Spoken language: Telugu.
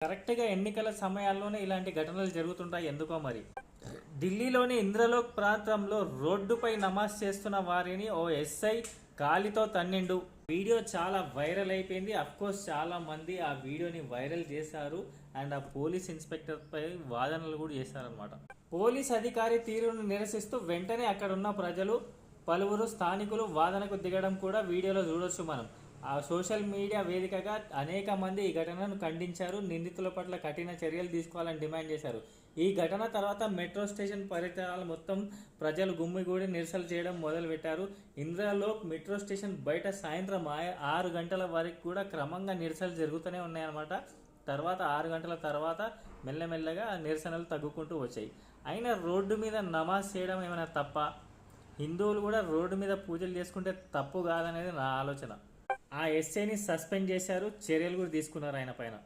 కరెక్ట్గా ఎన్నికల సమయాల్లోనే ఇలాంటి ఘటనలు జరుగుతుంటాయి ఎందుకో మరి. ఢిల్లీలోని ఇంద్రలోక్ ప్రాంతంలో రోడ్డుపై నమాజ్ చేస్తున్న వారిని ఓ ఎస్ఐ కాలితో తన్నిండు. వీడియో చాలా వైరల్ అయిపోయింది. అఫ్కోర్స్ చాలా మంది ఆ వీడియోని వైరల్ చేశారు అండ్ ఆ పోలీస్ ఇన్స్పెక్టర్ పై వాదనలు కూడా చేశారనమాట. పోలీస్ అధికారి తీరును నిరసిస్తూ వెంటనే అక్కడ ఉన్న ప్రజలు పలువురు స్థానికులు వాదనకు దిగడం కూడా వీడియోలో చూడొచ్చు మనం. ఆ సోషల్ మీడియా వేదికగా అనేక మంది ఈ ఘటనను ఖండించారు. నిందితుల పట్ల కఠిన చర్యలు తీసుకోవాలని డిమాండ్ చేశారు. ఈ ఘటన తర్వాత మెట్రో స్టేషన్ పరిసరాలు మొత్తం ప్రజలు గుమ్మిగూడి నిరసనలు చేయడం మొదలుపెట్టారు. ఇంద్రలోక్ మెట్రో స్టేషన్ బయట సాయంత్రం 6 గంటల వరకు కూడా క్రమంగా నిరసనలు జరుగుతూనే ఉన్నాయన్నమాట. తర్వాత 6 గంటల తర్వాత మెల్లమెల్లగా నిరసనలు తగ్గుకుంటూ వచ్చాయి. అయినా రోడ్డు మీద నమాజ్ చేయడం ఏమైనా తప్ప? హిందువులు కూడా రోడ్డు మీద పూజలు చేసుకుంటే తప్పు కాదనేది నా ఆలోచన. ఆ ఎస్ఐని సస్పెండ్ చేశారు, చర్యలు కూడా తీసుకున్నారు ఆయన పైన.